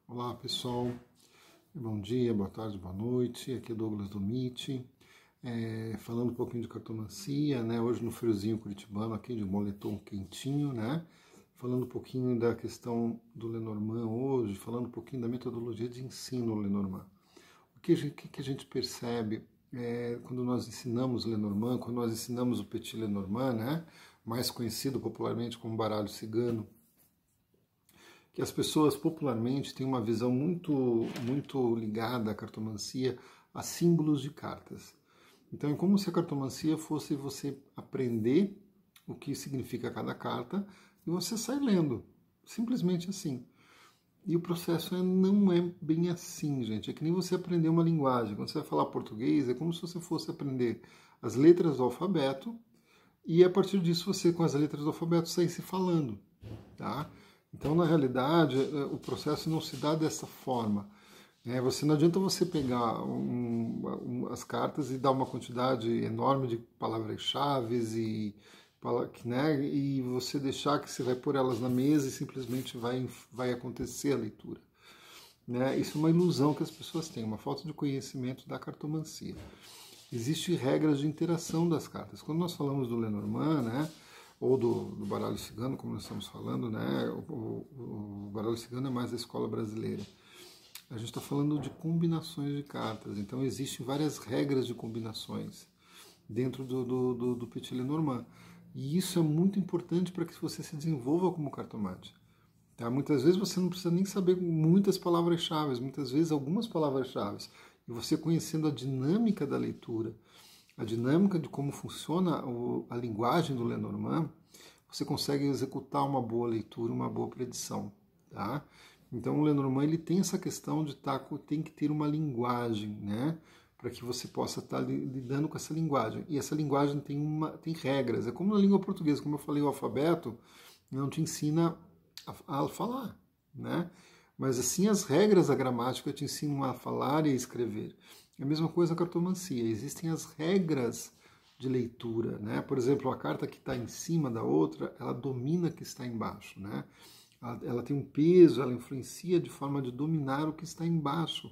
Olá pessoal, bom dia, boa tarde, boa noite, aqui é Douglas do MIT, falando um pouquinho de cartomancia, né? Hoje no friozinho curitibano aqui, de moletom quentinho, né? Falando um pouquinho da questão do Lenormand hoje, falando um pouquinho da metodologia de ensino Lenormand. O que a gente percebe quando nós ensinamos Lenormand, quando nós ensinamos o Petit Lenormand, né? Mais conhecido popularmente como baralho cigano, que as pessoas popularmente têm uma visão muito ligada à cartomancia a símbolos de cartas. Então é como se a cartomancia fosse você aprender o que significa cada carta e você sai lendo, simplesmente assim. E o processo não é bem assim, gente. É que nem você aprender uma linguagem. Quando você vai falar português, é como se você fosse aprender as letras do alfabeto e a partir disso você, com as letras do alfabeto, saísse falando, tá? Então, na realidade, o processo não se dá dessa forma. Não adianta você pegar as cartas e dar uma quantidade enorme de palavras-chave e você deixar que você vai pôr elas na mesa e simplesmente vai acontecer a leitura. Isso é uma ilusão que as pessoas têm, uma falta de conhecimento da cartomancia. Existem regras de interação das cartas. Quando nós falamos do Lenormand, ou do baralho cigano, como nós estamos falando, o baralho cigano é mais da escola brasileira. A gente está falando de combinações de cartas, então existem várias regras de combinações dentro do Petit Lenormand. E isso é muito importante para que você se desenvolva como cartomante. Tá? Muitas vezes você não precisa nem saber muitas palavras-chave, muitas vezes algumas palavras-chave. E você conhecendo a dinâmica da leitura, a dinâmica de como funciona a linguagem do Lenormand, você consegue executar uma boa leitura, uma boa predição. Tá? Então o Lenormand ele tem essa questão de tem que ter uma linguagem, né? Para que você possa estar lidando com essa linguagem. E essa linguagem tem regras. É como na língua portuguesa, como eu falei, o alfabeto não te ensina a falar, né? Mas assim as regras da gramática te ensinam a falar e a escrever. É a mesma coisa a cartomancia. Existem as regras de leitura, né? Por exemplo, a carta que está em cima da outra, ela domina a que está embaixo, né? Ela tem um peso, ela influencia de forma de dominar o que está embaixo,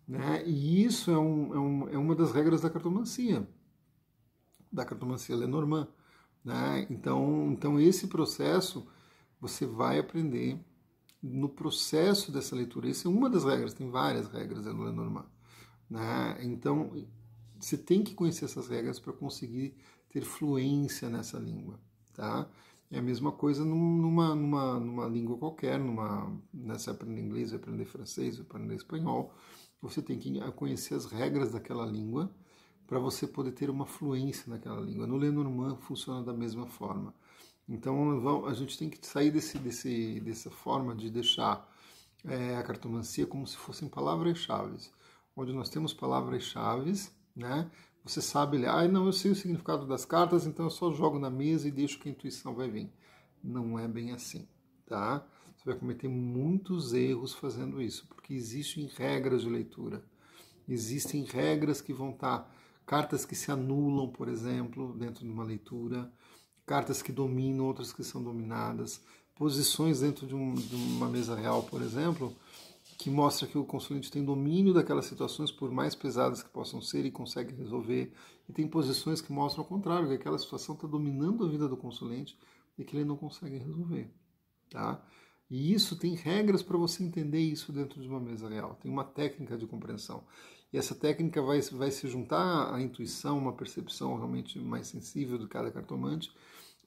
né? E isso é uma das regras da cartomancia Lenormand, né? Então esse processo você vai aprender no processo dessa leitura. Essa é uma das regras, tem várias regras no Lenormand. Né? Então, você tem que conhecer essas regras para conseguir ter fluência nessa língua. Tá? É a mesma coisa numa língua qualquer, você aprender inglês, vai aprender francês, vai aprender espanhol, você tem que conhecer as regras daquela língua para você poder ter uma fluência naquela língua. No Lenormand funciona da mesma forma. Então a gente tem que sair dessa forma de deixar a cartomancia como se fossem palavras-chave, onde nós temos palavras-chave, né? Você sabe, eu sei o significado das cartas, então eu só jogo na mesa e deixo que a intuição vai vir. Não é bem assim, tá? Você vai cometer muitos erros fazendo isso, porque existem regras de leitura. Existem regras que vão estar, cartas que se anulam, por exemplo, dentro de uma leitura, cartas que dominam, outras que são dominadas, posições dentro de uma mesa real, por exemplo, que mostra que o consulente tem domínio daquelas situações, por mais pesadas que possam ser, e consegue resolver. E tem posições que mostram o contrário, que aquela situação está dominando a vida do consulente e que ele não consegue resolver. Tá? E isso tem regras para você entender isso dentro de uma mesa real. Tem uma técnica de compreensão. E essa técnica vai se juntar à intuição, uma percepção realmente mais sensível de cada cartomante,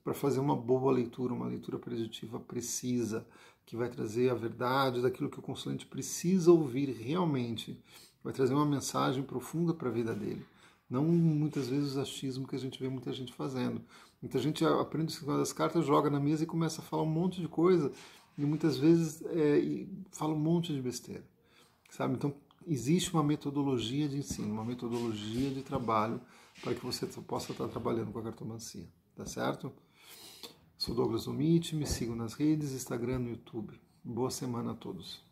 para fazer uma boa leitura, uma leitura preditiva precisa, que vai trazer a verdade daquilo que o consulente precisa ouvir realmente, vai trazer uma mensagem profunda para a vida dele. Não muitas vezes o achismo que a gente vê muita gente fazendo. Muita gente aprende o significado das cartas, joga na mesa e começa a falar um monte de coisa, e muitas vezes fala um monte de besteira. Sabe? Então, existe uma metodologia de ensino, uma metodologia de trabalho para que você possa estar trabalhando com a cartomancia. Tá certo? Sou Douglas do MIT, me sigam nas redes, Instagram, no YouTube. Boa semana a todos.